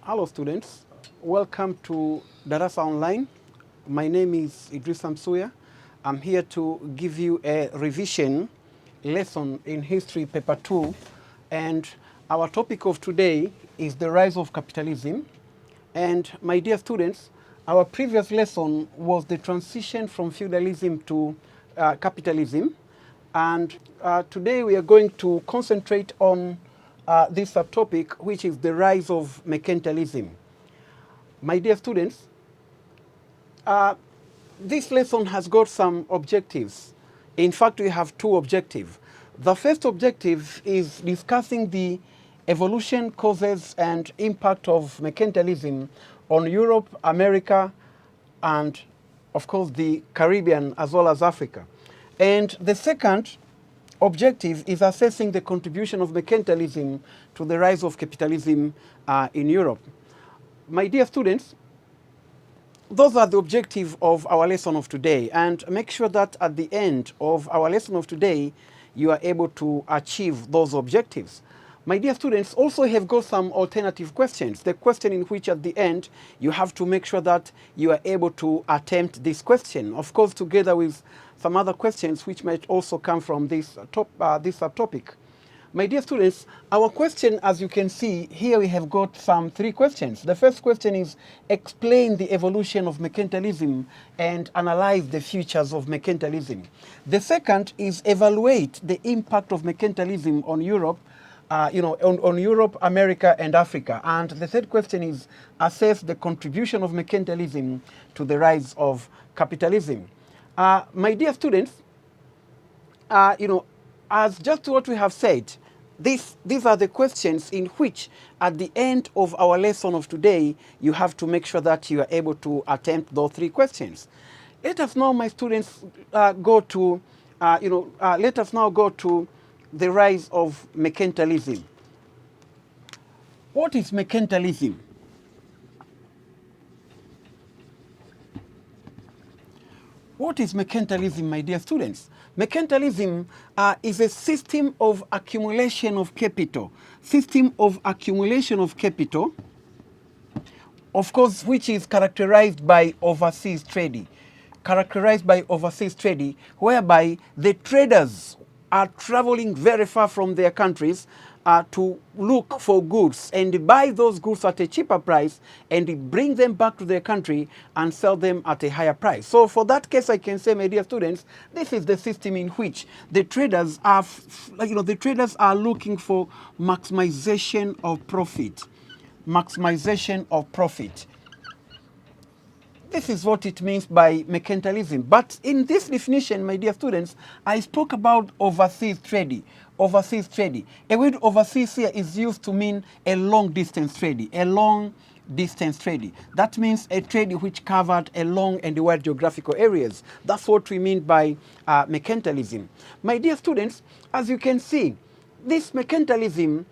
Hello students, welcome to Daras Online. My name is Idris Msuya. I'm here to give you a revision lesson in History Paper 2, and our topic of today is the rise of capitalism. And my dear students, our previous lesson was the transition from feudalism to capitalism, and today we are going to concentrate on this subtopic, which is the rise of mercantilism. My dear students, this lesson has got some objectives. In fact, we have two objectives. The first objective is discussing the evolution, causes, and impact of mercantilism on Europe, America, and of course the Caribbean as well as Africa. And the second objective is assessing the contribution of mercantilism to the rise of capitalism in Europe. My dear students, those are the objectives of our lesson of today, and make sure that at the end of our lesson of today, you are able to achieve those objectives. My dear students, also have got some alternative questions. The question in which at the end, you have to make sure that you are able to attempt this question. Of course, together with some other questions which might also come from this subtopic. My dear students, our question, as you can see, here we have got three questions. The first question is, explain the evolution of mercantilism and analyze the features of mercantilism. The second is, evaluate the impact of mercantilism on Europe, on Europe, America, and Africa. And the third question is, assess the contribution of mercantilism to the rise of capitalism. My dear students, as just what we have said, these are the questions in which, at the end of our lesson of today, you have to make sure that you are able to attempt those three questions. Let us now, my students, go to the rise of mercantilism. What is mercantilism? What is mercantilism, my dear students? Mercantilism is a system of accumulation of capital. System of accumulation of capital, of course, which is characterized by overseas trading. Characterized by overseas trading, whereby the traders are traveling very far from their countries to look for goods and buy those goods at a cheaper price and bring them back to their country and sell them at a higher price. So for that case, I can say, my dear students, this is the system in which the traders are, looking for maximization of profit. Maximization of profit. This is what it means by mercantilism. But in this definition, my dear students, I spoke about overseas trading. Overseas trading. A word overseas here is used to mean a long distance trading. A long distance trading. That means a trade which covered a long and wide geographical areas. That's what we mean by mercantilism. My dear students, as you can see, this mercantilism,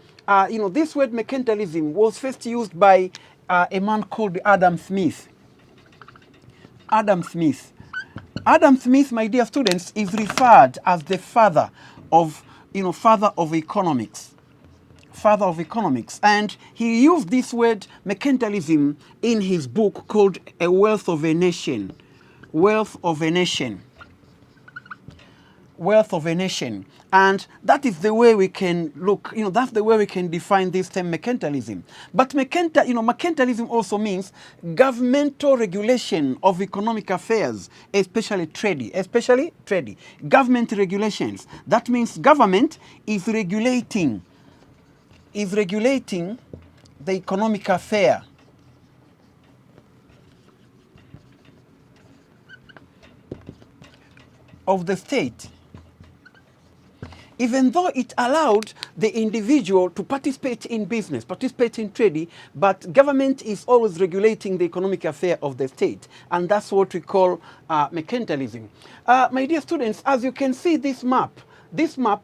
this word mercantilism was first used by a man called Adam Smith. Adam Smith. Adam Smith, my dear students, is referred as the father of economics. Father of economics. And he used this word mercantilism in his book called A Wealth of a Nation. Wealth of a Nation. Wealth of a Nation. And that is the way we can look, that's the way we can define this term mercantilism. But mercantilism also means governmental regulation of economic affairs, especially trading. Government regulations. That means government is regulating the economic affair of the state, even though it allowed the individual to participate in business, participate in trading, but government is always regulating the economic affair of the state. And that's what we call mercantilism. My dear students, as you can see this map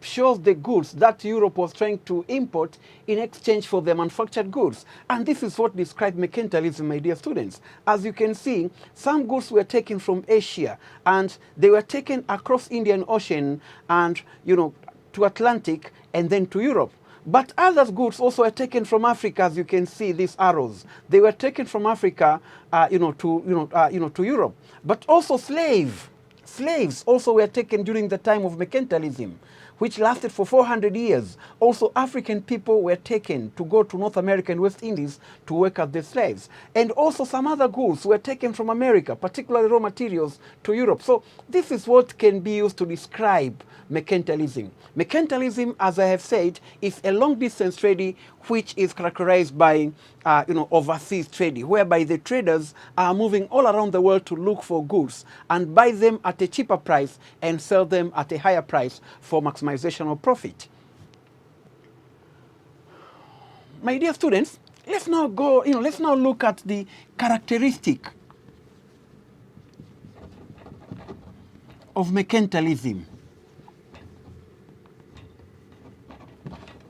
shows the goods that Europe was trying to import in exchange for the manufactured goods. And this is what describes mercantilism, my dear students. As you can see, some goods were taken from Asia, and they were taken across Indian Ocean and, to Atlantic and then to Europe. But other goods also were taken from Africa, as you can see these arrows. They were taken from Africa, to Europe. But also slaves also were taken during the time of mercantilism, which lasted for 400 years. Also, African people were taken to go to North America and West Indies to work as the slaves. And also some other goods were taken from America, particularly raw materials, to Europe. So this is what can be used to describe mercantilism. Mercantilism, as I have said, is a long-distance trade which is characterized by overseas trade, whereby the traders are moving all around the world to look for goods and buy them at a cheaper price and sell them at a higher price for maximization of profit. My dear students, let's now look at the characteristic of mercantilism.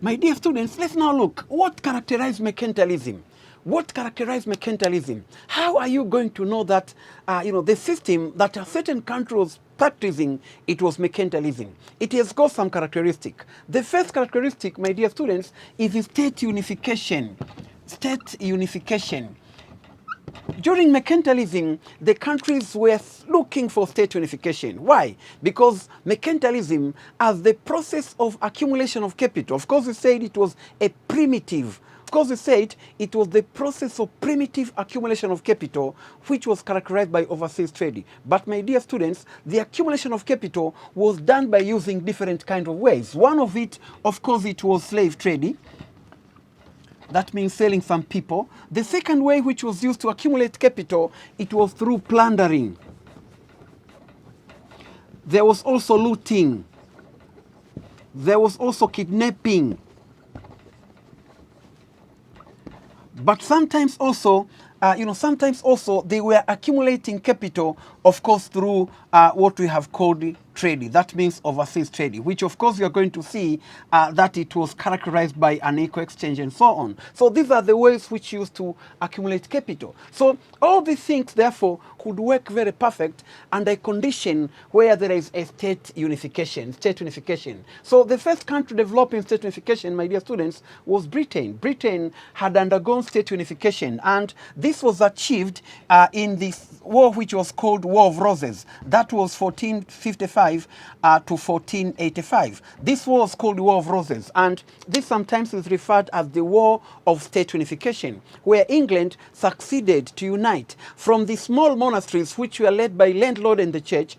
My dear students, let's now look what characterizes mercantilism. What characterizes mercantilism? How are you going to know that the system that a certain country was practicing, it was mercantilism? It has got some characteristic. The first characteristic, my dear students, is the state unification. State unification. During mercantilism, the countries were looking for state unification. Why? Because mercantilism, as the process of accumulation of capital, of course we said it was a primitive, it was the process of primitive accumulation of capital which was characterized by overseas trade. But my dear students, the accumulation of capital was done by using different kind of ways. One of it, of course, it was slave trading. That means selling some people. The second way which was used to accumulate capital, it was through plundering. There was also looting. There was also kidnapping. But sometimes also, they were accumulating capital, of course, through what we have called trade. That means overseas trade, which of course you are going to see that it was characterized by unequal exchange and so on. So these are the ways which used to accumulate capital. So all these things, therefore, could work very perfect under a condition where there is a state unification. So the first country developing state unification, my dear students, was Britain. Britain had undergone state unification, and this was achieved in this war which was called War of Roses. That was 1455 to 1485. This war was called the War of Roses, and this sometimes is referred as the War of State Unification, where England succeeded to unite from the small monasteries which were led by landlord and the church,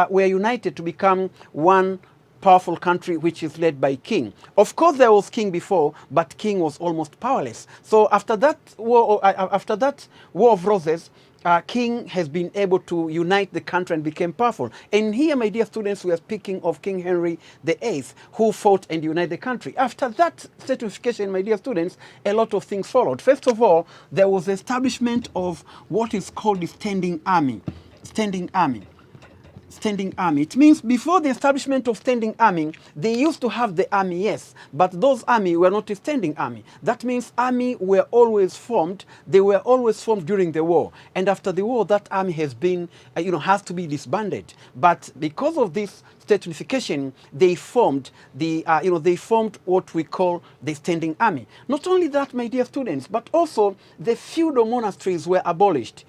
were united to become one powerful country which is led by king. Of course, there was king before, but king was almost powerless. So after that war of Roses, king has been able to unite the country and became powerful. And here, my dear students, we are speaking of King Henry VIII, who fought and united the country. After that state unification, my dear students, a lot of things followed. First of all, there was the establishment of what is called the standing army. Standing army. It means before the establishment of standing army, they used to have the army, yes, but those army were not a standing army. That means army were always formed. They were always formed during the war, and after the war, that army has been, has to be disbanded. But because of this state unification, they formed what we call the standing army. Not only that, my dear students, but also the feudal monasteries were abolished.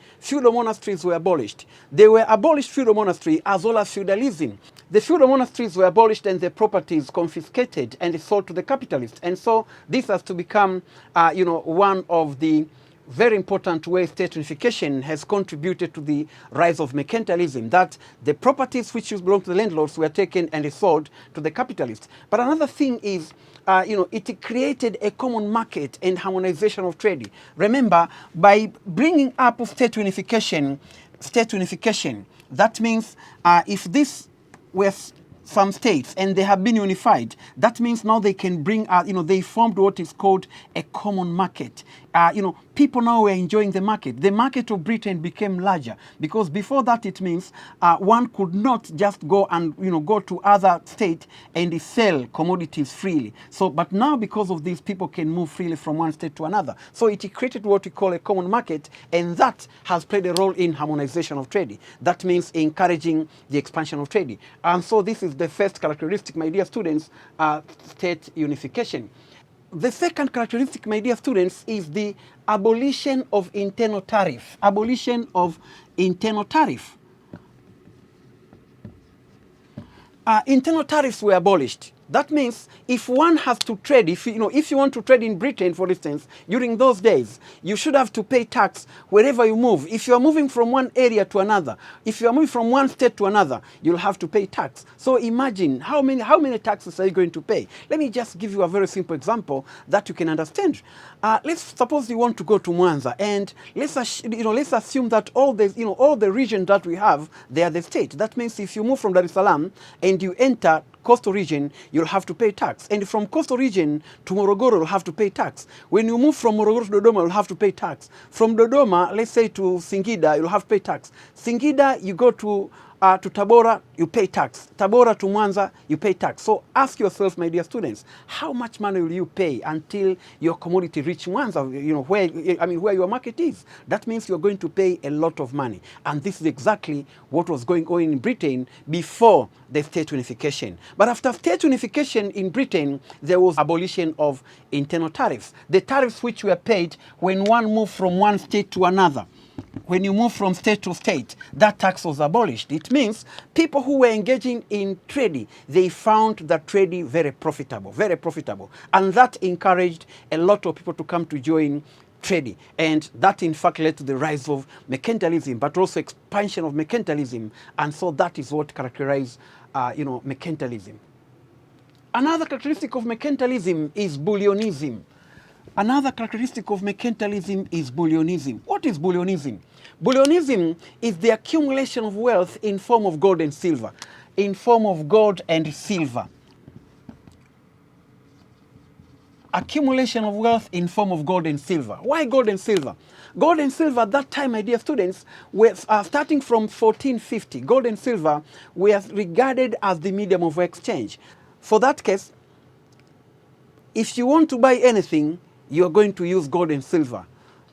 They were abolished, feudal monastery, as well as feudalism. The feudal monasteries were abolished and the properties confiscated and sold to the capitalists. And so this has to become, one of the very important way state unification has contributed to the rise of mercantilism, that the properties which belong to the landlords were taken and sold to the capitalists. But another thing is, it created a common market and harmonization of trade. Remember, by bringing up state unification, that means if this were some states and they have been unified, that means now they can bring out, they formed what is called a common market. People now were enjoying the market. The market of Britain became larger because before that it means one could not just go and go to other state and sell commodities freely. So, but now because of this, people can move freely from one state to another. So it created what we call a common market, and that has played a role in harmonization of trade. That means encouraging the expansion of trade. And so this is the first characteristic, my dear students, state unification. The second characteristic, my dear students, is the abolition of internal tariff. Abolition of internal tariff. Internal tariffs were abolished. That means if one has to trade, if you want to trade in Britain, for instance, during those days, you should have to pay tax wherever you move. If you are moving from one area to another, if you are moving from one state to another, you'll have to pay tax. So imagine how many taxes are you going to pay? Let me just give you a very simple example that you can understand. Let's suppose you want to go to Mwanza, and let's assume that all the regions that we have, they are the state. That means if you move from Dar es Salaam and you enter coastal region, you'll have to pay tax. And from coastal region to Morogoro, you'll have to pay tax. When you move from Morogoro to Dodoma, you'll have to pay tax. From Dodoma, let's say to Singida, you'll have to pay tax. Singida, you go to Tabora, you pay tax. Tabora to Mwanza, you pay tax. So ask yourself, my dear students, how much money will you pay until your commodity reach Mwanza, where your market is? That means you're going to pay a lot of money. And this is exactly what was going on in Britain before the state unification. But after state unification in Britain, there was abolition of internal tariffs. The tariffs which were paid when one moved from one state to another. When you move from state to state, that tax was abolished. It means people who were engaging in trading, they found that trading very profitable. And that encouraged a lot of people to come to join trading. And that in fact led to the rise of mercantilism, but also expansion of mercantilism. And so that is what characterized mercantilism. Another characteristic of mercantilism is bullionism. Another characteristic of mercantilism is bullionism. What is bullionism? Bullionism is the accumulation of wealth in form of gold and silver. In form of gold and silver. Accumulation of wealth in form of gold and silver. Why gold and silver? Gold and silver at that time, my dear students, were starting from 1450. Gold and silver were regarded as the medium of exchange. For that case, if you want to buy anything, you're going to use gold and silver.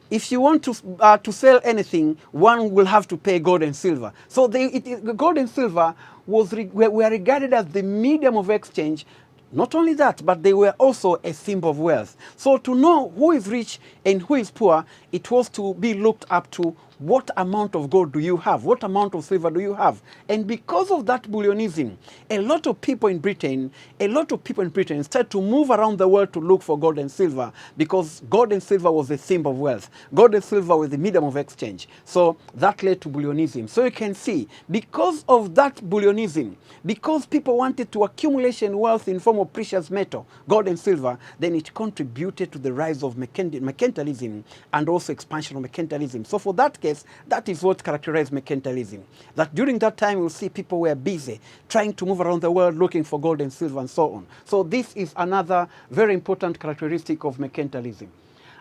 If you want to sell anything, one will have to pay gold and silver. So gold and silver were regarded as the medium of exchange. Not only that, but they were also a symbol of wealth. So to know who is rich and who is poor, it was to be looked up to what amount of gold do you have? What amount of silver do you have? And because of that bullionism, a lot of people in Britain started to move around the world to look for gold and silver, because gold and silver was a symbol of wealth. Gold and silver was the medium of exchange. So that led to bullionism. So you can see, because of that bullionism, because people wanted to accumulate wealth in form of precious metal, gold and silver, then it contributed to the rise of mercantilism and also expansion of mercantilism. So for that case, that is what characterized mercantilism. That during that time, you'll see people were busy trying to move around the world looking for gold and silver and so on. So this is another very important characteristic of mercantilism.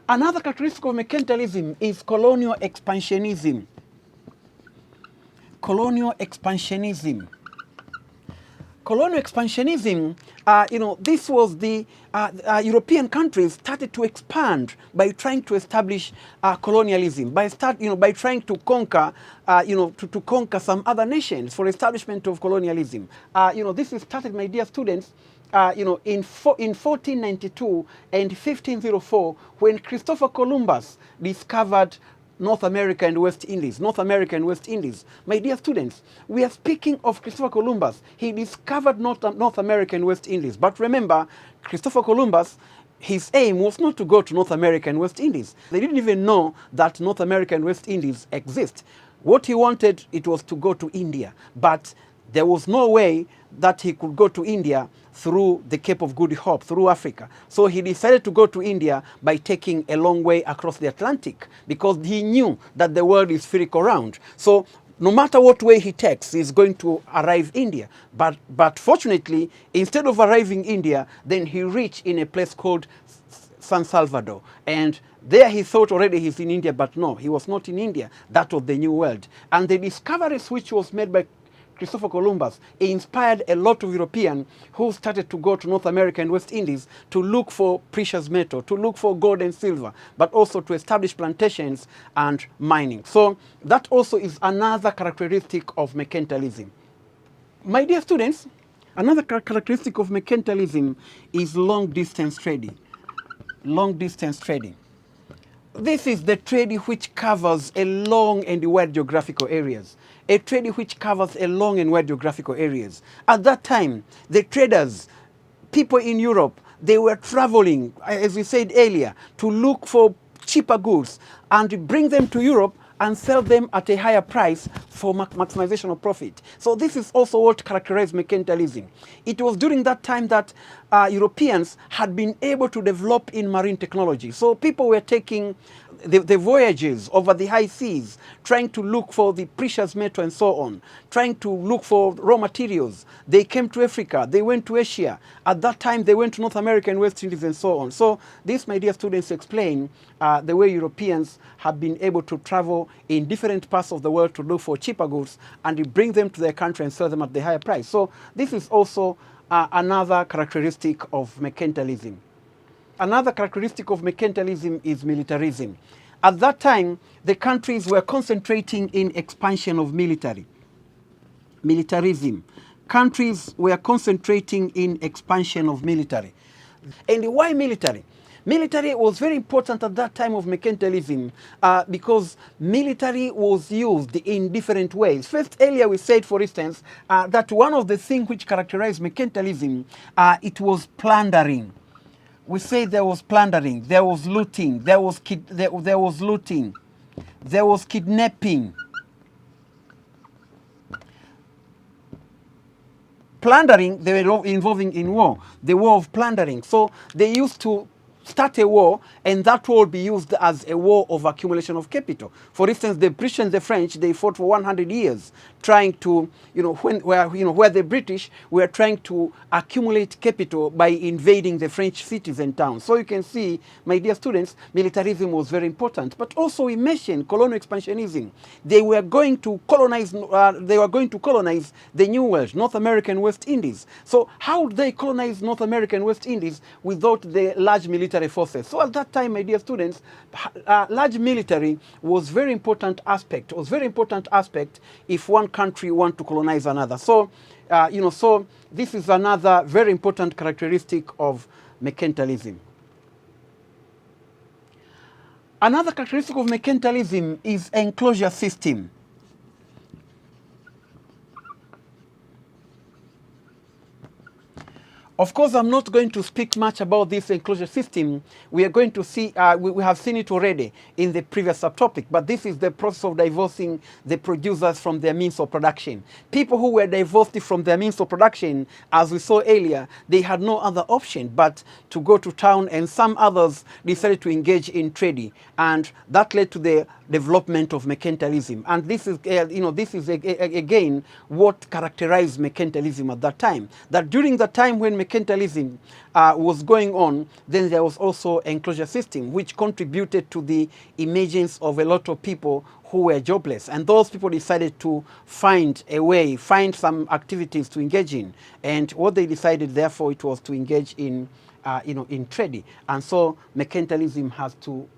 Another characteristic of mercantilism is colonial expansionism. Colonial expansionism. Colonial expansionism, this was the European countries started to expand by trying to establish colonialism, by trying to conquer, to conquer some other nations for establishment of colonialism. This is started, my dear students, in 1492 and 1504, when Christopher Columbus discovered North America and West Indies. North America and West Indies. My dear students, we are speaking of Christopher Columbus. He discovered North America and West Indies. But remember, Christopher Columbus, his aim was not to go to North America and West Indies. They didn't even know that North America and West Indies exist. What he wanted, it was to go to India. But there was no way that he could go to India through the Cape of Good Hope, through Africa. So he decided to go to India by taking a long way across the Atlantic, because he knew that the world is spherical round. So no matter what way he takes, he's going to arrive India. But fortunately, instead of arriving India, then he reached in a place called San Salvador. And there he thought already he's in India, but no, he was not in India. That was the New World. And the discoveries which was made by Christopher Columbus inspired a lot of Europeans who started to go to North America and West Indies to look for precious metal, to look for gold and silver, but also to establish plantations and mining. So that also is another characteristic of mercantilism. My dear students, another characteristic of mercantilism is long-distance trading. long distance trading. This is the trade which covers a long and wide geographical areas. A trade which covers a long and wide geographical areas. At that time, the traders, people in Europe, they were traveling, as we said earlier, to look for cheaper goods and bring them to Europe and sell them at a higher price for maximization of profit. So this is also what characterized mercantilism. It was during that time that Europeans had been able to develop in marine technology. So people were taking the voyages over the high seas, trying to look for the precious metal and so on, trying to look for raw materials. They came to Africa, they went to Asia. At that time, they went to North America and West Indies and so on. So this, my dear students, explain the way Europeans have been able to travel in different parts of the world to look for cheaper goods and bring them to their country and sell them at the higher price. So this is also another characteristic of mercantilism. Another characteristic of mercantilism is militarism. At that time, the countries were concentrating in expansion of military. Militarism. Countries were concentrating in expansion of military. And why military? Military was very important at that time of mercantilism because military was used in different ways. First, earlier we said, for instance, that one of the things which characterized mercantilism, it was plundering. We say there was plundering, there was looting, there was looting, there was kidnapping. Plundering, they were involving in war, the war of plundering. So they used to start a war, and that war would be used as a war of accumulation of capital. For instance, the British and the French, they fought for 100 years, trying to, where the British were trying to accumulate capital by invading the French cities and towns. So you can see, my dear students, militarism was very important. But also we mentioned colonial expansionism. They were going to colonize. The New World, North America and West Indies. So how would they colonize North America and West Indies without the large military forces? So at that time, my dear students, large military was very important aspect. If one country want to colonize another. So, so this is another very important characteristic of mercantilism. Another characteristic of mercantilism is enclosure system. Of course, I'm not going to speak much about this enclosure system. We are going to see, we have seen it already in the previous subtopic, but this is the process of divorcing the producers from their means of production. People who were divorced from their means of production, as we saw earlier, they had no other option but to go to town, and some others decided to engage in trading, and that led to the development of mercantilism. And this is, again what characterized mercantilism at that time. That during the time when mercantilism was going on, then there was also enclosure system, which contributed to the emergence of a lot of people who were jobless. And those people decided to find a way, find some activities to engage in. And what they decided, therefore, it was to engage in, in trading. And so mercantilism has to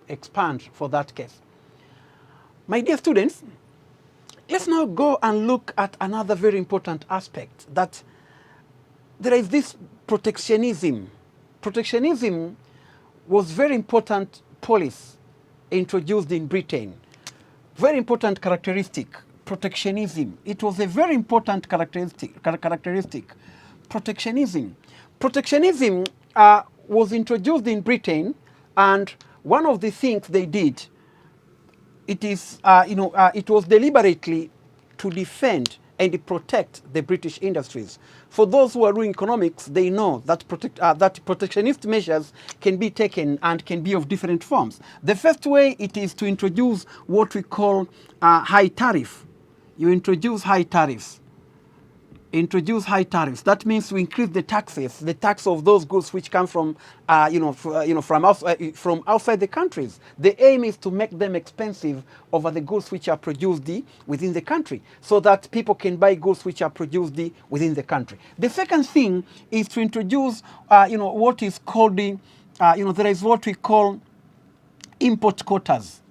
expand for that case. My dear students, let's now go and look at another very important aspect, that there is this protectionism. Protectionism was very important policy introduced in Britain. Very important characteristic, protectionism. It was a very important characteristic. Protectionism. Protectionism was introduced in Britain, and one of the things they did, it was deliberately to defend and protect the British industries. For those who are doing economics, they know that protectionist measures can be taken and can be of different forms. The first way, it is to introduce what we call high tariff. You introduce high tariffs. Introduce high tariffs. That means to increase the taxes, the tax of those goods which come from, from outside the countries. The aim is to make them expensive over the goods which are produced within the country, so that people can buy goods which are produced within the country. The second thing is to introduce, what is called there is what we call import quotas.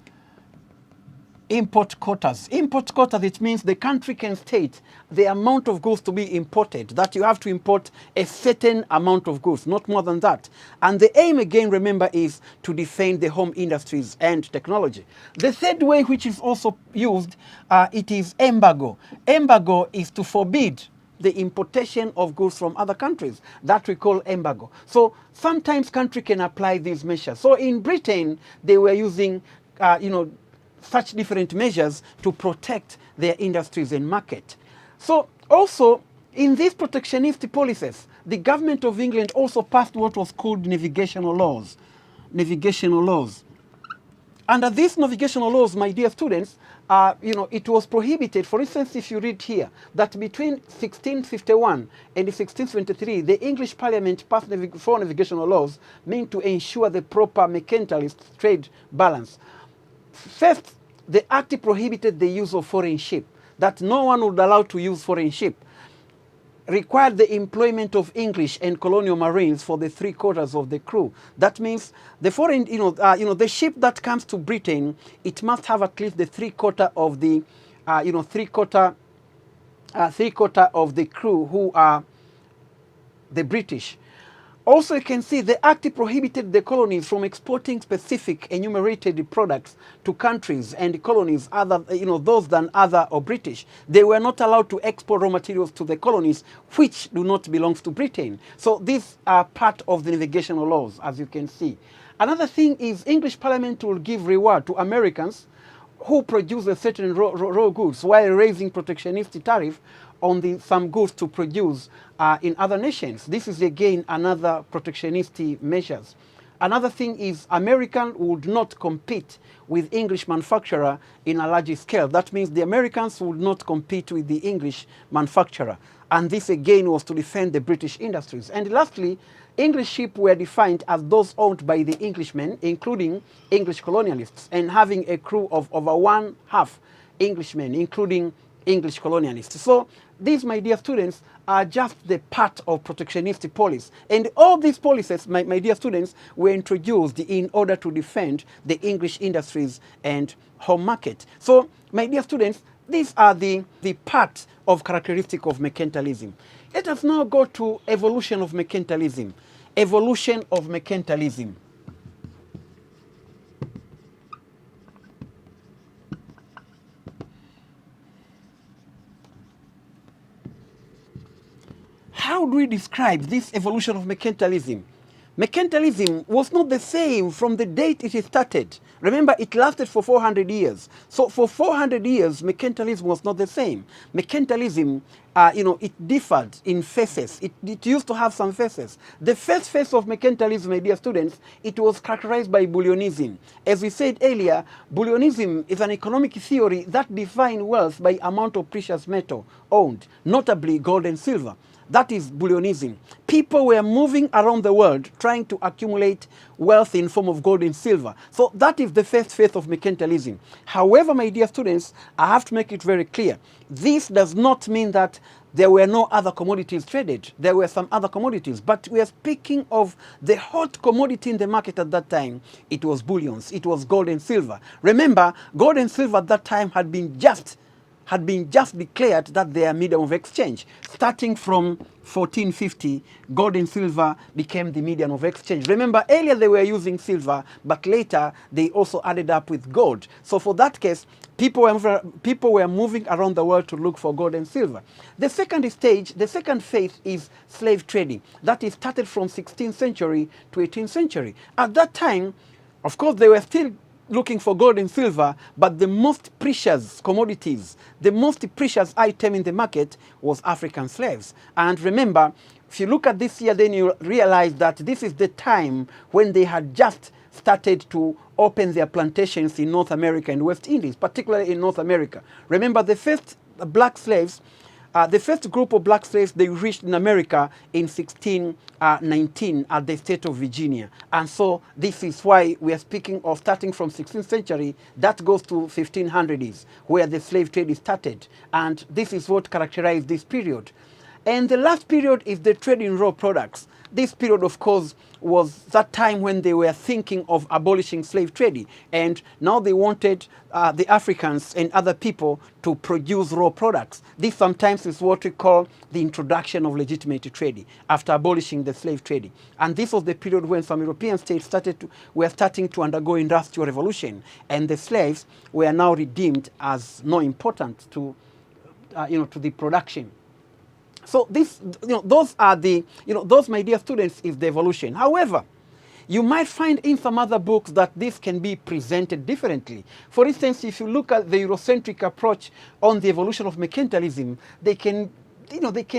Import quotas. Import quotas, it means the country can state the amount of goods to be imported, that you have to import a certain amount of goods, not more than that. And the aim, again, remember, is to defend the home industries and technology. The third way, which is also used, it is embargo. Embargo is to forbid the importation of goods from other countries. That we call embargo. So sometimes country can apply these measures. So in Britain, they were using, such different measures to protect their industries and market. So also, in these protectionist policies, the government of England also passed what was called navigational laws. Navigational laws. Under these navigational laws, my dear students, it was prohibited. For instance, if you read here, that between 1651 and 1673, the English Parliament passed four navigational laws meant to ensure the proper mercantilist trade balance. First, the Act prohibited the use of foreign ship, that no one would allow to use foreign ship. Required the employment of English and colonial marines for the 3/4 of the crew. That means the foreign, the ship that comes to Britain, it must have at least the 3/4 of the, 3/4 of the crew who are the British. Also, you can see the Act prohibited the colonies from exporting specific enumerated products to countries and colonies other, those than other or British. They were not allowed to export raw materials to the colonies which do not belong to Britain. So these are part of the navigational laws, as you can see. Another thing is English Parliament will give reward to Americans who produce a certain raw goods while raising protectionist tariff on some goods to produce in other nations. This is again another protectionist measures. Another thing is American would not compete with English manufacturer in a large scale. That means the Americans would not compete with the English manufacturer. And this again was to defend the British industries. And lastly, English ships were defined as those owned by the Englishmen, including English colonialists, and having a crew of over 1/2 Englishmen, including English colonialists. So these, my dear students, are just the part of protectionist policy. And all these policies, my dear students, were introduced in order to defend the English industries and home market. So, my dear students, these are the part of characteristic of mercantilism. Let us now go to evolution of mercantilism. Evolution of mercantilism. How do we describe this evolution of mercantilism? Mercantilism was not the same from the date it started. Remember, it lasted for 400 years. So for 400 years, mercantilism was not the same. Mercantilism, it differed in phases. It used to have some phases. The first phase of mercantilism, my dear students, it was characterized by Bullionism. As we said earlier, Bullionism is an economic theory that defines wealth by amount of precious metal owned, notably gold and silver. That is Bullionism. People were moving around the world trying to accumulate wealth in form of gold and silver. So that is the first phase of mercantilism. However, my dear students, I have to make it very clear. This does not mean that there were no other commodities traded. There were some other commodities. But we are speaking of the hot commodity in the market at that time. It was bullions. It was gold and silver. Remember, gold and silver at that time had been just declared that they are medium of exchange. Starting from 1450, gold and silver became the medium of exchange. Remember, earlier they were using silver, but later they also added up with gold. So for that case, people were moving around the world to look for gold and silver. The second stage, the second phase is slave trading. That is started from 16th century to 18th century. At that time, of course, they were still looking for gold and silver, but the most precious commodities, the most precious item in the market was African slaves. And remember, if you look at this year, then you realize that this is the time when they had just started to open their plantations in North America and West Indies, particularly in North America. Remember, the first black slaves, the first group of black slaves, they reached in America in 1619 at the state of Virginia. And so this is why we are speaking of starting from 16th century, that goes to 1500s, where the slave trade started. And this is what characterized this period. And the last period is the trade in raw products. This period, of course, was that time when they were thinking of abolishing slave trade. And now they wanted the Africans and other people to produce raw products. This sometimes is what we call the introduction of legitimate trade after abolishing the slave trade. And this was the period when some European states were starting to undergo industrial revolution. And the slaves were now redeemed as not important to, to the production. So this, those are the, those, my dear students, is the evolution. However, you might find in some other books that this can be presented differently. For instance, if you look at the Eurocentric approach on the evolution of mercantilism, they can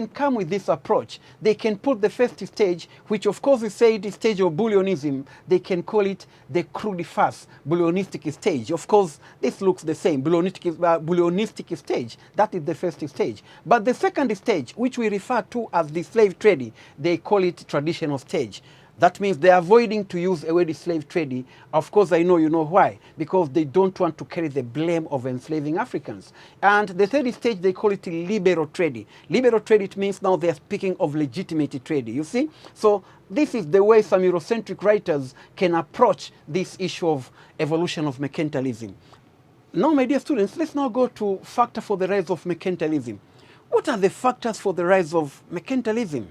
come with this approach. They can put the first stage, which of course we say the stage of Bullion Ism, they can call it the crude first, Bullionistic stage. Of course, this looks the same, Bullionistic stage. That is the first stage. But the second stage, which we refer to as the slave trade, they call it traditional stage. That means they're avoiding to use a word slave trade. Of course, I know you know why. Because they don't want to carry the blame of enslaving Africans. And the third stage, they call it liberal trade. Liberal trade, it means now they're speaking of legitimate trade, you see? So this is the way some Eurocentric writers can approach this issue of evolution of mercantilism. Now, my dear students, let's now go to factor for the rise of mercantilism. What are the factors for the rise of mercantilism?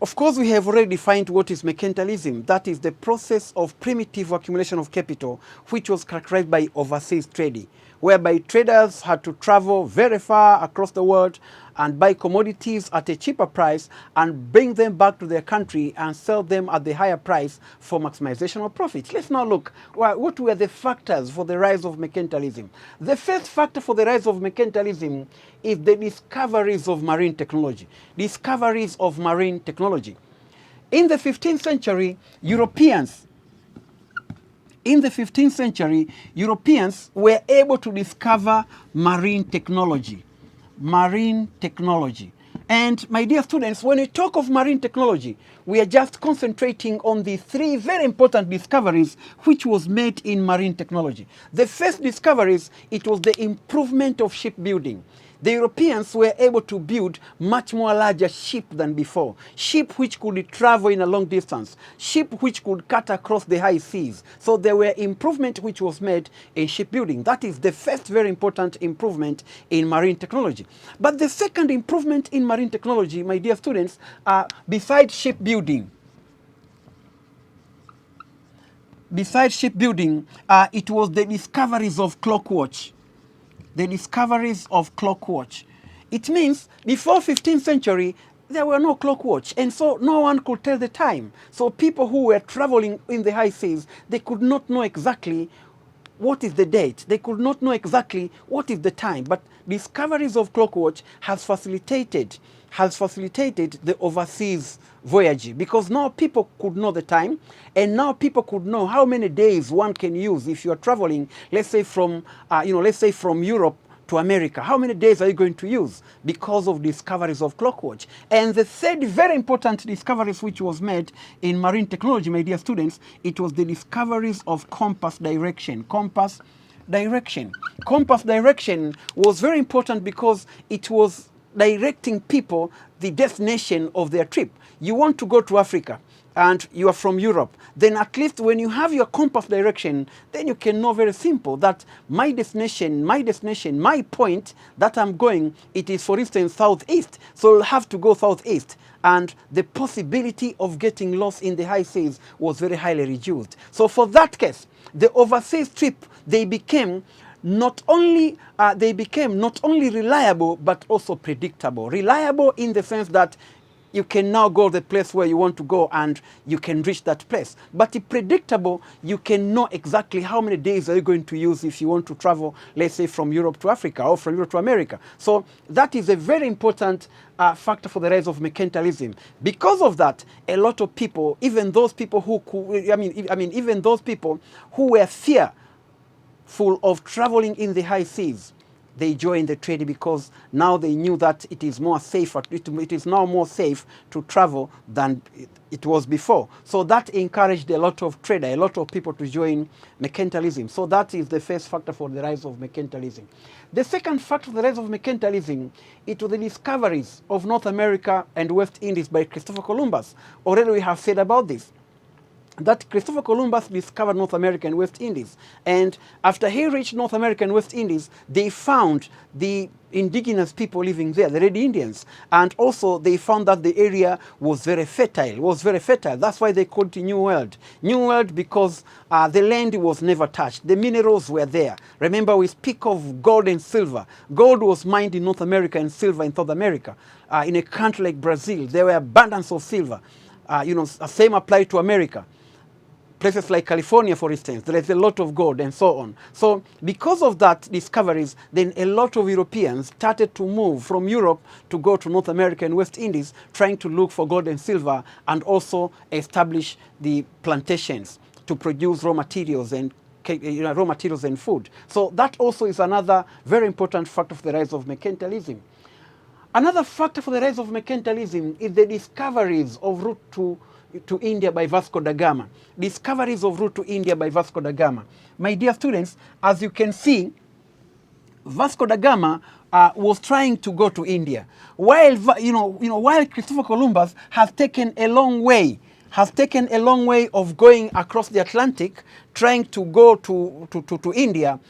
Of course, we have already defined what is mercantilism. That is the process of primitive accumulation of capital, which was characterized by overseas trading, whereby traders had to travel very far across the world and buy commodities at a cheaper price and bring them back to their country and sell them at the higher price for maximization of profits. Let's now look what were the factors for the rise of mercantilism. The first factor for the rise of mercantilism is the discoveries of marine technology. Discoveries of marine technology. In the 15th century, Europeans were able to discover marine technology. Marine technology. And my dear students, when we talk of marine technology, we are just concentrating on the three very important discoveries which was made in marine technology. The first discoveries, it was the improvement of shipbuilding. The Europeans were able to build much more larger ship than before. Ship which could travel in a long distance. Ship which could cut across the high seas. So there were improvement which was made in shipbuilding. That is the first very important improvement in marine technology. But the second improvement in marine technology, my dear students, besides shipbuilding, it was the discoveries of clockwatch. The discoveries of clockwatch. It means before 15th century, there were no clockwatch, and so no one could tell the time. So people who were traveling in the high seas, they could not know exactly what is the date. They could not know exactly what is the time. But discoveries of clockwatch has facilitated the overseas voyage, because now people could know the time, and now people could know how many days one can use if you are traveling, let's say from Europe to America. How many days are you going to use because of discoveries of clockwatch? And the third very important discoveries which was made in marine technology, my dear students, it was the discoveries of compass direction. Compass direction was very important because it was directing people the destination of their trip. You want to go to Africa and you are from Europe, then at least when you have your compass direction, then you can know very simple that my destination, my point that I'm going, it is, for instance, southeast. So I'll have to go southeast. And the possibility of getting lost in the high seas was very highly reduced. So for that case, the overseas trip, they became not only reliable, but also predictable. Reliable in the sense that you can now go to the place where you want to go and you can reach that place. But predictable, you can know exactly how many days are you going to use if you want to travel, let's say, from Europe to Africa or from Europe to America. So that is a very important factor for the rise of mercantilism. Because of that, a lot of people, even those people who even those people who were fearful of traveling in the high seas, they joined the trade because now they knew that it is more safe, it is now more safe to travel than it was before. So that encouraged a lot of trader, a lot of people to join mercantilism. So that is the first factor for the rise of mercantilism. The second factor for the rise of mercantilism, it was the discoveries of North America and West Indies by Christopher Columbus. Already we have said about this, that Christopher Columbus discovered North America and West Indies. And after he reached North America and West Indies, they found the indigenous people living there, the Red Indians. And also they found that the area was very fertile, That's why they called it New World. New World because the land was never touched. The minerals were there. Remember, we speak of gold and silver. Gold was mined in North America and silver in South America. In a country like Brazil, there were abundance of silver. Same applied to America. Places like California, for instance, there is a lot of gold and so on. So because of that discoveries, then a lot of Europeans started to move from Europe to go to North America and West Indies, trying to look for gold and silver and also establish the plantations to produce raw materials and food. So that also is another very important factor for the rise of mercantilism. Another factor for the rise of mercantilism is the discoveries of route to India by Vasco da Gama. Discoveries of route to India by Vasco da Gama. My dear students, as you can see, Vasco da Gama was trying to go to India, while while Christopher Columbus has taken a long way of going across the Atlantic, trying to go to India.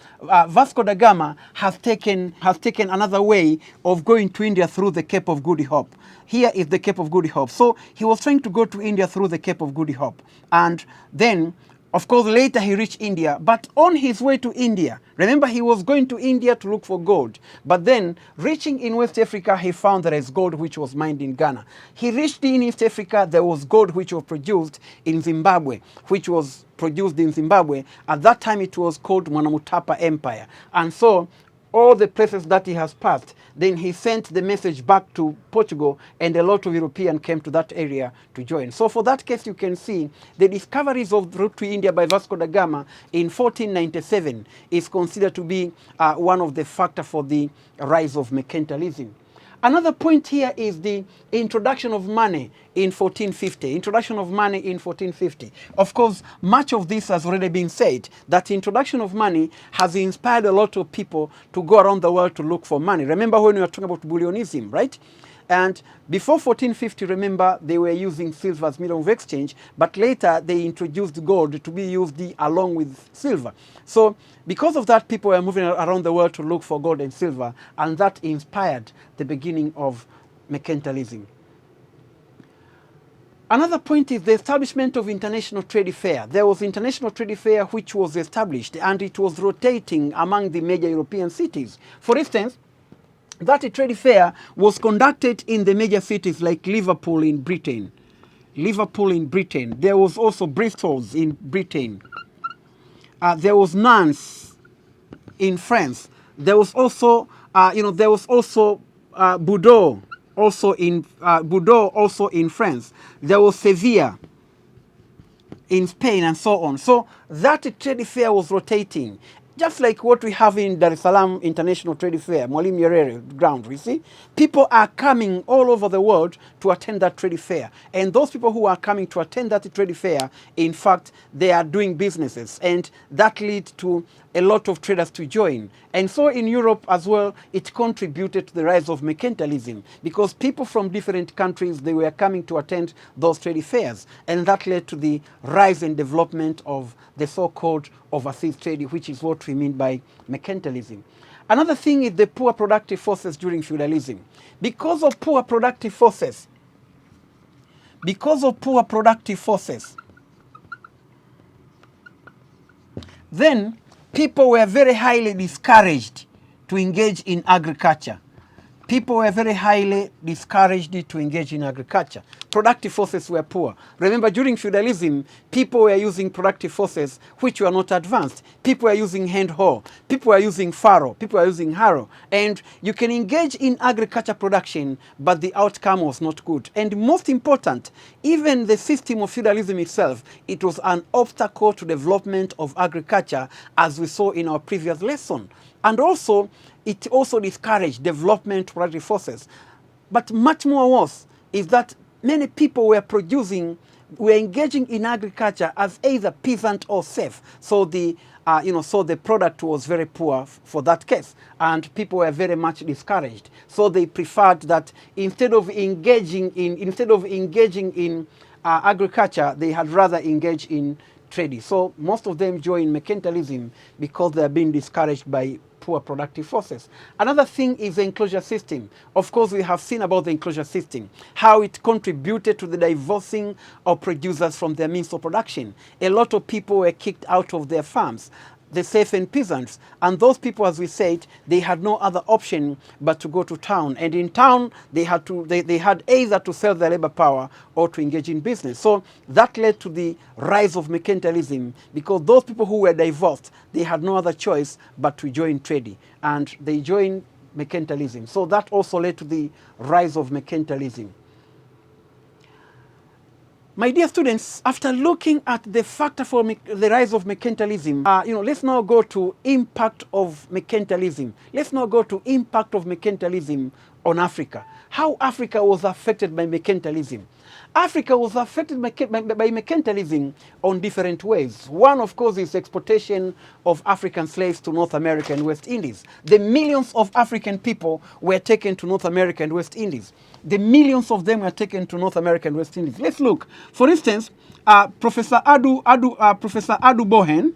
Vasco da Gama has taken another way of going to India through the Cape of Good Hope. Here is the Cape of Good Hope. So he was trying to go to India through the Cape of Good Hope. And then, of course, later he reached India. But on his way to India, remember, he was going to India to look for gold. But then, reaching in West Africa, he found there is gold which was mined in Ghana. He reached in East Africa, there was gold which was produced in Zimbabwe, At that time, it was called Mwanamutapa Empire. And so, all the places that he has passed, then he sent the message back to Portugal, and a lot of Europeans came to that area to join. So for that case, you can see the discoveries of the route to India by Vasco da Gama in 1497 is considered to be one of the factors for the rise of mercantilism. Another point here is the introduction of money in 1450. Of course, much of this has already been said, that the introduction of money has inspired a lot of people to go around the world to look for money. Remember when we were talking about Bullion Ism, right? And before 1450, remember, they were using silver as medium of exchange, but later they introduced gold to be used along with silver. So because of that, people were moving around the world to look for gold and silver, and that inspired the beginning of mercantilism. Another point is the establishment of international trade fair. There was international trade fair which was established, and it was rotating among the major European cities. For instance, that trade fair was conducted in the major cities like Liverpool in Britain. There was also Bristol in Britain. There was Nantes in France. There was also, Bordeaux, also in France. There was Sevilla in Spain, and so on. So that trade fair was rotating. Just like what we have in Dar es Salaam International Trade Fair, Mwalimu Nyerere ground, you see? People are coming all over the world to attend that trade fair. And those people who are coming to attend that trade fair, in fact, they are doing businesses. And that leads to a lot of traders to join. And so in Europe as well, it contributed to the rise of mercantilism, because people from different countries, they were coming to attend those trade fairs. And that led to the rise and development of the so-called overseas trade, which is what we mean by mercantilism. Another thing is the poor productive forces during feudalism. Because of poor productive forces, then people were very highly discouraged to engage in agriculture. productive forces were poor. Remember, during feudalism, people were using productive forces which were not advanced. People were using hand hoe, people were using furrow, people were using harrow. And you can engage in agriculture production, but the outcome was not good. And most important, even the system of feudalism itself, it was an obstacle to development of agriculture, as we saw in our previous lesson. And also, it also discouraged development of productive forces. But much more worse is that many people were engaging in agriculture as either peasant or serf. So the product was very poor for that case, and people were very much discouraged. So they preferred that instead of engaging in agriculture, they had rather engage in trading. So most of them joined mercantilism because they are being discouraged by poor productive forces. Another thing is the enclosure system. Of course, we have seen about the enclosure system, how it contributed to the divorcing of producers from their means of production. A lot of people were kicked out of their farms, the serfs and peasants. And those people, as we said, they had no other option but to go to town. And in town, they had either to sell their labor power or to engage in business. So that led to the rise of mercantilism, because those people who were divorced, they had no other choice but to join trading. And they joined mercantilism. So that also led to the rise of mercantilism. My dear students, after looking at the factor for the rise of mercantilism, let's now go to impact of mercantilism. Let's now go to impact of mercantilism on Africa. How Africa was affected by mercantilism. Africa was affected by mercantilism on different ways. One, of course, is exportation of African slaves to North America and West Indies. The millions of African people were taken to North America and West Indies. The millions of them were taken to North America and West Indies. Let's look. For instance, Professor Adu Bohen,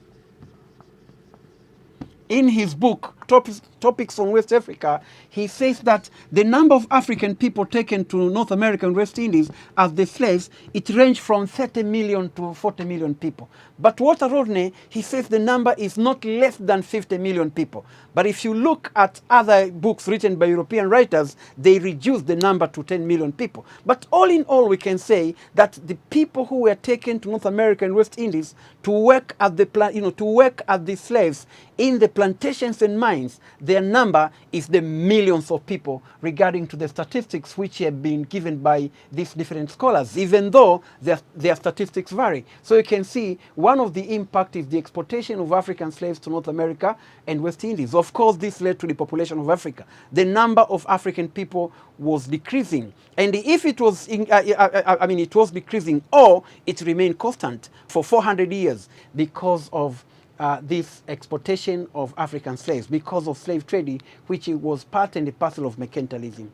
in his book, Topics on West Africa, he says that the number of African people taken to North America and West Indies as the slaves, it ranged from 30 million to 40 million people. But Walter Rodney, he says the number is not less than 50 million people. But if you look at other books written by European writers, they reduce the number to 10 million people. But all in all, we can say that the people who were taken to North America and West Indies to work at the slaves in the plantations and mines, their number is the millions of people, regarding to the statistics which have been given by these different scholars, even though their statistics vary. So you can see one of the impact is the exportation of African slaves to North America and West Indies. Of course, this led to the population of Africa. The number of African people was decreasing. And if it was, it was decreasing, or it remained constant for 400 years because of this exportation of African slaves, because of slave trading, which was part and parcel of mercantilism.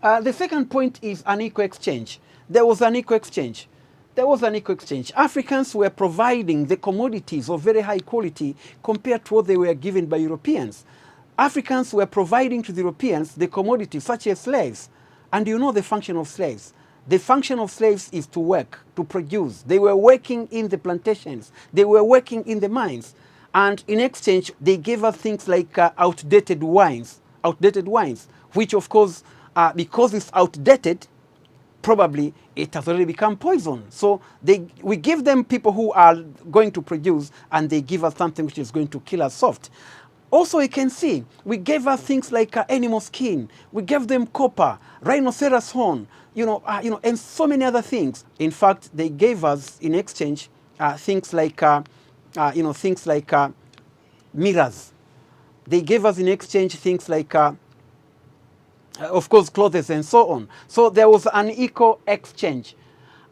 The second point is unequal exchange. There was unequal exchange. Africans were providing the commodities of very high quality compared to what they were given by Europeans. Africans were providing to the Europeans the commodities such as slaves. And you know the function of slaves. The function of slaves is to work, to produce. They were working in the plantations. They were working in the mines. And in exchange, they gave us things like outdated wines, which of course, because it's outdated, probably it has already become poison. So we give them people who are going to produce, and they give us something which is going to kill us soft. Also, you can see, we gave us things like animal skin. We gave them copper, rhinoceros horn, and so many other things. In fact, they gave us in exchange things like mirrors. They gave us in exchange things like, of course, clothes and so on. So there was an equal exchange.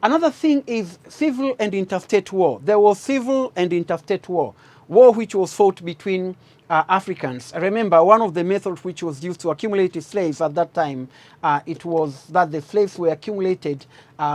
Another thing is civil and interstate war. There was civil and interstate war which was fought between Africans. Remember, one of the methods which was used to accumulate slaves at that time, it was that the slaves were accumulated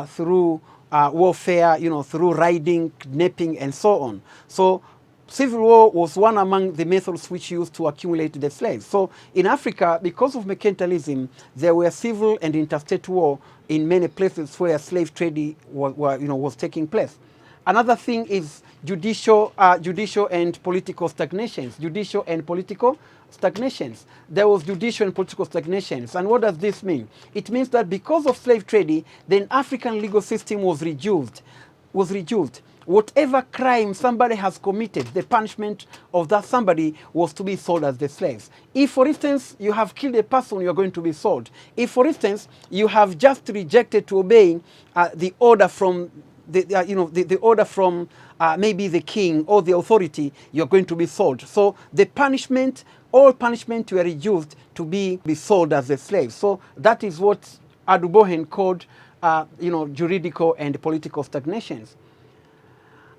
through warfare, through riding, kidnapping, and so on. So civil war was one among the methods which used to accumulate the slaves. So in Africa, because of mercantilism, there were civil and interstate war in many places where slave trading was taking place. Another thing is judicial and political stagnations. Judicial and political stagnations. There was judicial and political stagnations. And what does this mean? It means that because of slave trading, the African legal system was reduced. Whatever crime somebody has committed, the punishment of that somebody was to be sold as the slaves. If, for instance, you have killed a person, you're going to be sold. If, for instance, you have just rejected to obey the order from the order from maybe the king or the authority, you're going to be sold. So the punishment, all punishment were reduced to be sold as a slave. So that is what Adubohen called, juridical and political stagnations.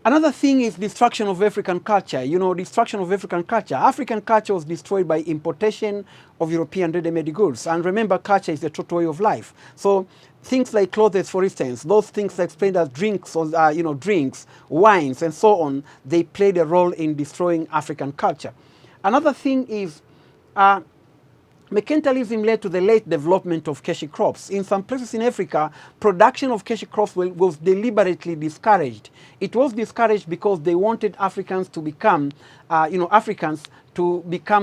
Another thing is destruction of African culture. Destruction of African culture. African culture was destroyed by importation of European ready-made goods. And remember, culture is a total way of life. So things like clothes, for instance, those things explained as drinks, or drinks, wines, and so on, they played a role in destroying African culture. Another thing is mercantilism led to the late development of cash crops. In some places in Africa, production of cash crops was deliberately discouraged. It was discouraged because they wanted Africans to become,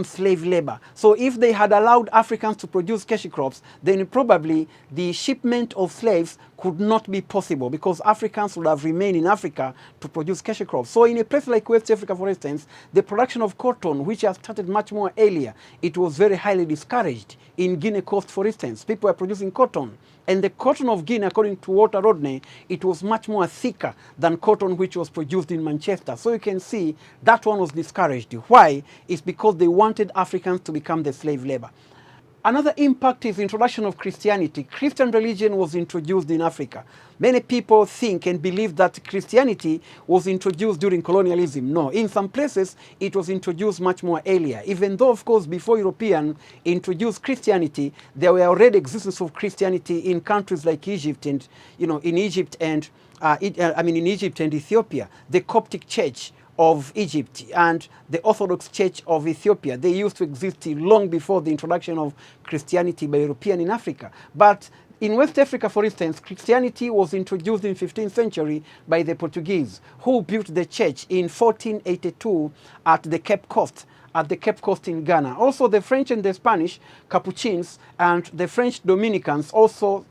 slave labor. So if they had allowed Africans to produce cash crops, then probably the shipment of slaves could not be possible because Africans would have remained in Africa to produce cash crops. So in a place like West Africa, for instance, the production of cotton, which has started much more earlier, it was very highly discouraged. In Guinea Coast, for instance, people were producing cotton. And the cotton of Guinea, according to Walter Rodney, it was much more thicker than cotton which was produced in Manchester. So you can see that one was discouraged. Why? It's because they wanted Africans to become the slave labor. Another impact is introduction of Christianity. Christian religion was introduced in Africa. Many people think and believe that Christianity was introduced during colonialism. No, in some places it was introduced much more earlier. Even though, of course, before Europeans introduced Christianity, there were already existence of Christianity in countries like Egypt and, in Egypt and Ethiopia. The Coptic Church of Egypt and the Orthodox Church of Ethiopia, they used to exist long before the introduction of Christianity by Europeans in Africa. But in West Africa, for instance, Christianity was introduced in the 15th century by the Portuguese, who built the church in 1482 at the Cape Coast. In Ghana. Also, the French and the Spanish Capuchins and the French Dominicans also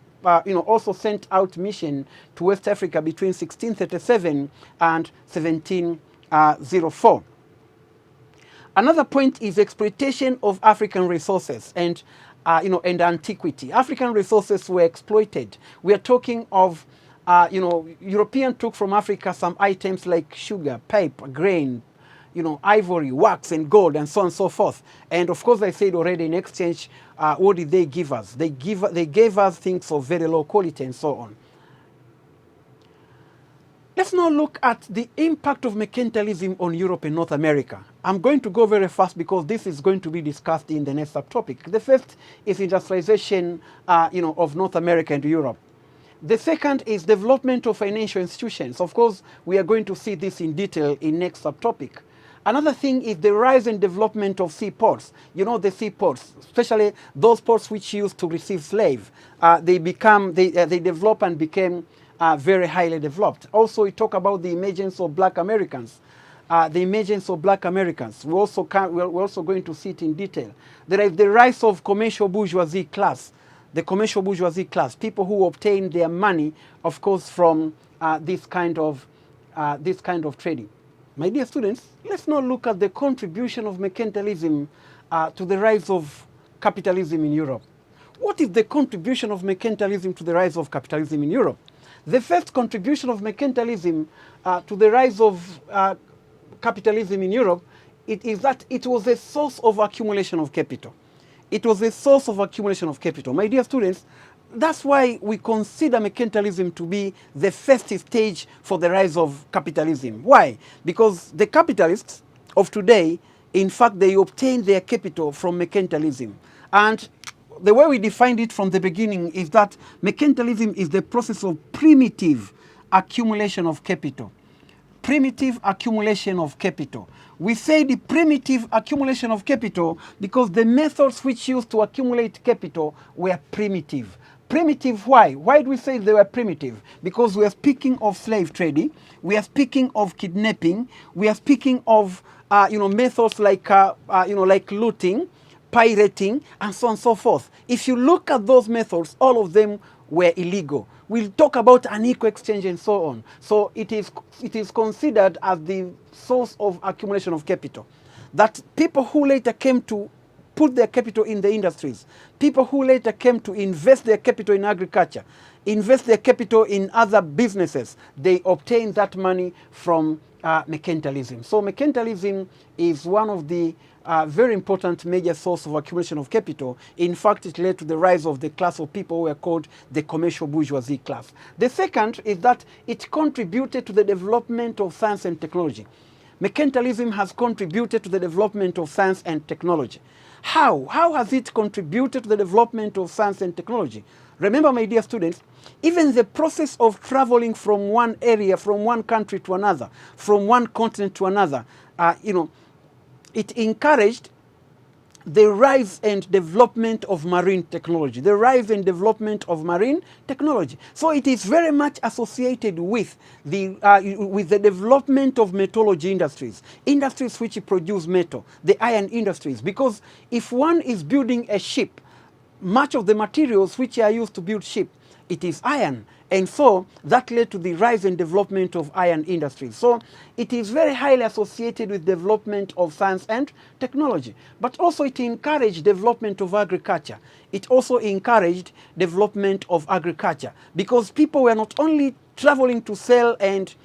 sent out mission to West Africa between 1637 and 1704. Another point is exploitation of African resources and antiquity. African resources were exploited. We are talking of, Europeans took from Africa some items like sugar, paper, grain, ivory, wax, and gold, and so on and so forth. And of course, I said already, in exchange, what did they give us? They gave us things of very low quality and so on. Let's now look at the impact of mercantilism on Europe and North America. I'm going to go very fast because this is going to be discussed in the next subtopic. The first is industrialization, of North America and Europe. The second is development of financial institutions. Of course, we are going to see this in detail in next subtopic. Another thing is the rise and development of seaports. The seaports, especially those ports which used to receive slaves, they develop and became very highly developed. Also, we talk about the emergence of black Americans. We're also going to see it in detail. There is the rise of commercial bourgeoisie class. The commercial bourgeoisie class, people who obtain their money, of course, from this kind of trading. My dear students, let's now look at the contribution of mercantilism to the rise of capitalism in Europe. What is the contribution of mercantilism to the rise of capitalism in Europe? The first contribution of mercantilism to the rise of capitalism in Europe, it is that it was a source of accumulation of capital. It was a source of accumulation of capital. My dear students, that's why we consider mercantilism to be the first stage for the rise of capitalism. Why? Because the capitalists of today, in fact, they obtain their capital from mercantilism. And the way we defined it from the beginning is that mercantilism is the process of primitive accumulation of capital. Primitive accumulation of capital. We say the primitive accumulation of capital because the methods which used to accumulate capital were primitive. Primitive, why? Why do we say they were primitive? Because we are speaking of slave trading, we are speaking of kidnapping, we are speaking of methods like like looting, pirating, and so on and so forth. If you look at those methods, all of them were illegal. We'll talk about unequal exchange and so on. So it is considered as the source of accumulation of capital. That people who later came to put their capital in the industries, people who later came to invest their capital in agriculture, invest their capital in other businesses, they obtained that money from mercantilism. So mercantilism is one of the very important major source of accumulation of capital. In fact, it led to the rise of the class of people who were called the commercial bourgeoisie class. The second is that it contributed to the development of science and technology. Mercantilism has contributed to the development of science and technology. How? How has it contributed to the development of science and technology? Remember, my dear students, even the process of traveling from one area, from one country to another, from one continent to another, it encouraged the rise and development of marine technology, the rise and development of marine technology. So it is very much associated with the development of metallurgy industries, industries which produce metal, the iron industries. Because if one is building a ship, much of the materials which are used to build ship, it is iron. And so that led to the rise and development of iron industries. So it is very highly associated with development of science and technology. But also it encouraged development of agriculture. It also encouraged development of agriculture because people were not only traveling to sell and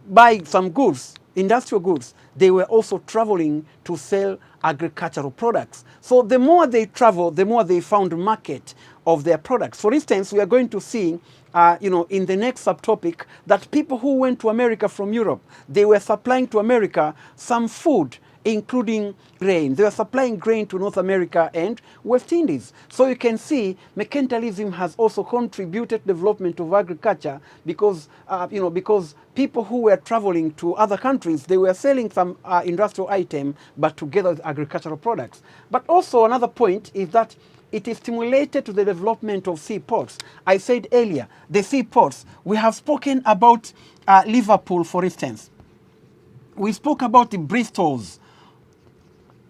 buy some goods, industrial goods, they were also traveling to sell agricultural products. So the more they traveled, the more they found market of their products. For instance, we are going to see in the next subtopic that people who went to America from Europe, they were supplying to America some food, including grain. They were supplying grain to North America and West Indies. So you can see mercantilism has also contributed to development of agriculture because, because people who were traveling to other countries, they were selling some industrial item, but together with agricultural products. But also another point is that it is stimulated to the development of seaports. I said earlier, the seaports, we have spoken about Liverpool, for instance. We spoke about the Bristols,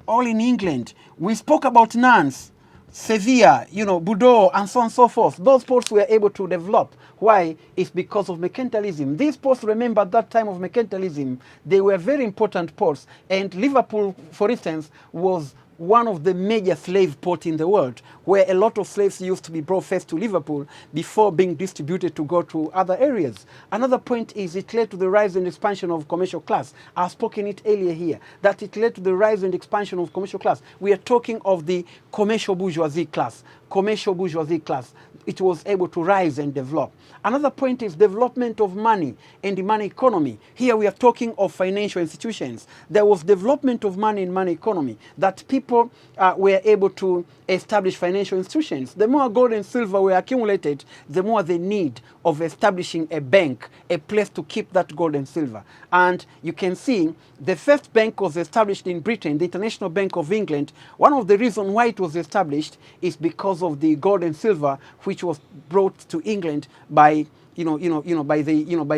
all in England. We spoke about Nantes, Sevilla, Bordeaux, and so on and so forth. Those ports were able to develop. Why? It's because of mercantilism. These ports, remember, at that time of mercantilism, they were very important ports. And Liverpool, for instance, was one of the major slave ports in the world, where a lot of slaves used to be brought first to Liverpool before being distributed to go to other areas. Another point is it led to the rise and expansion of commercial class. I've spoken it earlier here, that it led to the rise and expansion of commercial class. We are talking of the commercial bourgeoisie class. Commercial bourgeoisie class. It was able to rise and develop. Another point is development of money and the money economy. Here we are talking of financial institutions. There was development of money in money economy, that people were able to establish financial institutions. The more gold and silver were accumulated, the more the need of establishing a bank, a place to keep that gold and silver. And you can see the first bank was established in Britain, the International Bank of England. One of the reasons why it was established is because of the gold and silver which was brought to England by by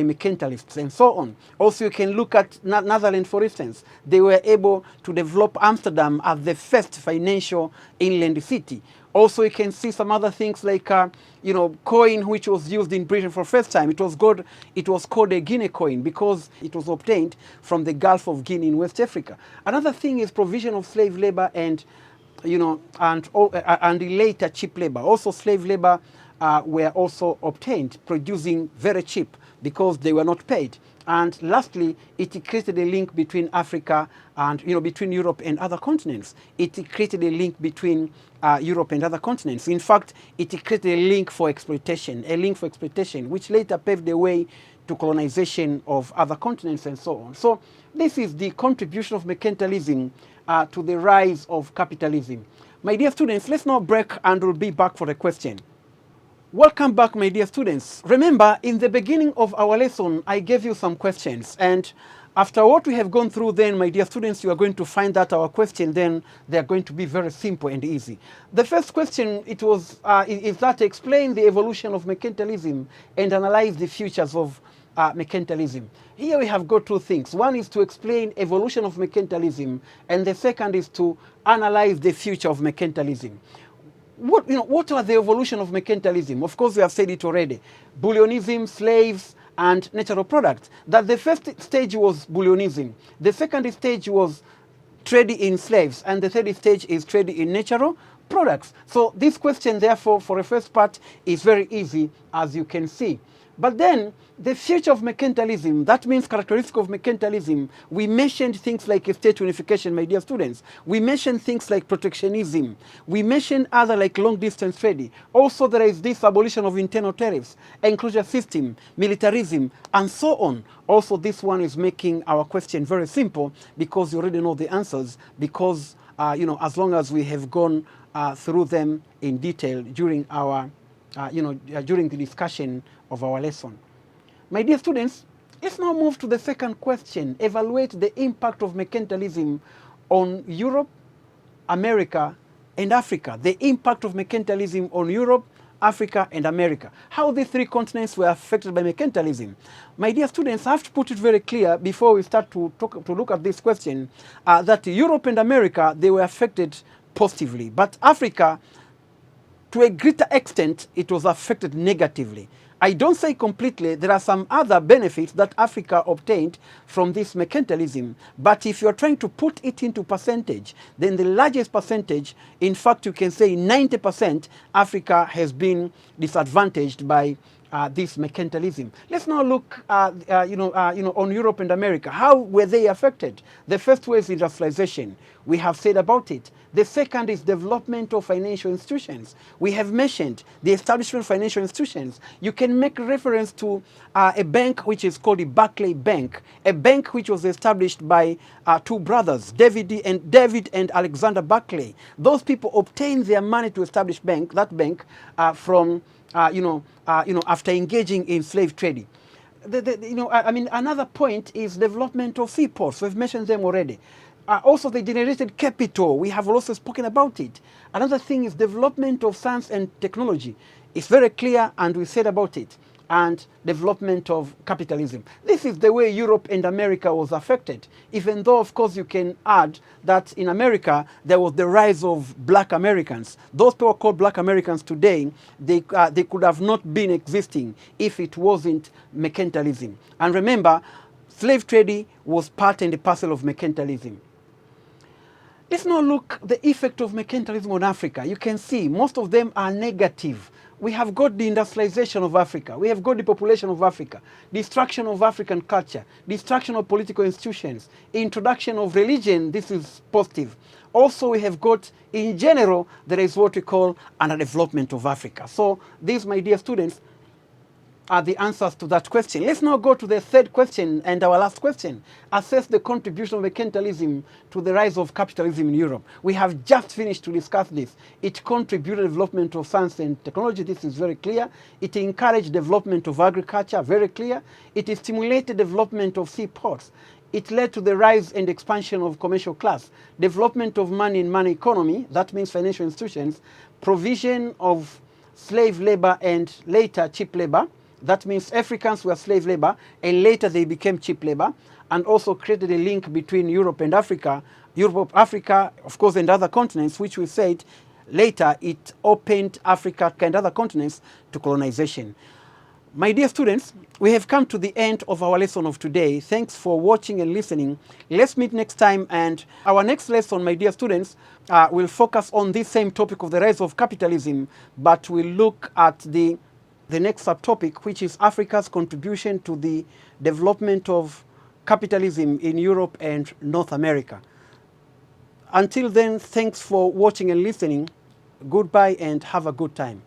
mercantilists and so on. Also, you can look at Netherlands, for instance. They were able to develop Amsterdam as the first financial inland city. Also, you can see some other things like, coin which was used in Britain for the first time. It was called a Guinea coin because it was obtained from the Gulf of Guinea in West Africa. Another thing is provision of slave labor and later cheap labor. Also, slave labor were also obtained, producing very cheap because they were not paid. And lastly, it created a link between Africa and, between Europe and other continents. It created a link between Europe and other continents. In fact, it created a link for exploitation, which later paved the way to colonization of other continents and so on. So this is the contribution of mercantilism to the rise of capitalism. My dear students, let's now break and we'll be back for the question. Welcome back, my dear students. Remember, in the beginning of our lesson, I gave you some questions, and After what we have gone through then, my dear students, you are going to find that our question then, they are going to be very simple and easy. The first question, it was, is that explain the evolution of mercantilism and analyze the futures of mercantilism. Here we have got two things. One is to explain evolution of mercantilism, and the second is to analyze the future of mercantilism. What are the evolution of mercantilism? Of course, we have said it already. Bullionism, slaves, and natural products. That the first stage was bullionism. The second stage was trade in slaves. And the third stage is trade in natural products. So this question, therefore, for the first part is very easy, as you can see. But then, the future of mercantilism, that means characteristic of mercantilism, we mentioned things like state unification, my dear students. We mentioned things like protectionism. We mentioned other like long-distance trade. Also, there is this abolition of internal tariffs, enclosure system, militarism, and so on. Also, this one is making our question very simple because you already know the answers because, as long as we have gone through them in detail during our during the discussion of our lesson. My dear students, let's now move to the second question. Evaluate the impact of mercantilism on Europe, America, and Africa. The impact of mercantilism on Europe, Africa, and America. How these three continents were affected by mercantilism. My dear students, I have to put it very clear before we start to look at this question, that Europe and America, they were affected positively. But Africa, to a greater extent, it was affected negatively. I don't say completely. There are some other benefits that Africa obtained from this mercantilism. But if you're trying to put it into percentage, then the largest percentage, in fact, you can say 90%, Africa has been disadvantaged by this mercantilism. Let's now look, on Europe and America. How were they affected? The first way is industrialization. We have said about it. The second is development of financial institutions. We have mentioned the establishment of financial institutions. You can make reference to a bank which is called the Barclay Bank, a bank which was established by two brothers, David and Alexander Barclay. Those people obtained their money to establish that bank from after engaging in slave trading. Another point is development of seaports. We've mentioned them already. Also, they generated capital. We have also spoken about it. Another thing is development of science and technology. It's very clear, and we said about it. And development of capitalism. This is the way Europe and America was affected. Even though, of course, you can add that in America, there was the rise of black Americans. Those people called black Americans today, they could have not been existing if it wasn't mercantilism. And remember, slave trading was part and parcel of mercantilism. Let's now look at the effect of mercantilism on Africa. You can see most of them are negative. We have got the industrialization of Africa. We have got the population of Africa, destruction of African culture, destruction of political institutions, introduction of religion. This is positive. Also, we have got, in general, there is what we call underdevelopment of Africa. So these, my dear students, are the answers to that question. Let's now go to the third question and our last question. Assess the contribution of mercantilism to the rise of capitalism in Europe. We have just finished to discuss this. It contributed development of science and technology. This is very clear. It encouraged development of agriculture. Very clear. It stimulated development of seaports. It led to the rise and expansion of commercial class, development of money in money economy, that means financial institutions, provision of slave labor and later cheap labor. That means Africans were slave labor, and later they became cheap labor, and also created a link between Europe and Africa. Europe, Africa, of course, and other continents, which we said later it opened Africa and other continents to colonization. My dear students, we have come to the end of our lesson of today. Thanks for watching and listening. Let's meet next time, and our next lesson, my dear students, will focus on this same topic of the rise of capitalism, but we'll look at the next subtopic, which is Africa's contribution to the development of capitalism in Europe and North America. Until then, thanks for watching and listening. Goodbye and have a good time.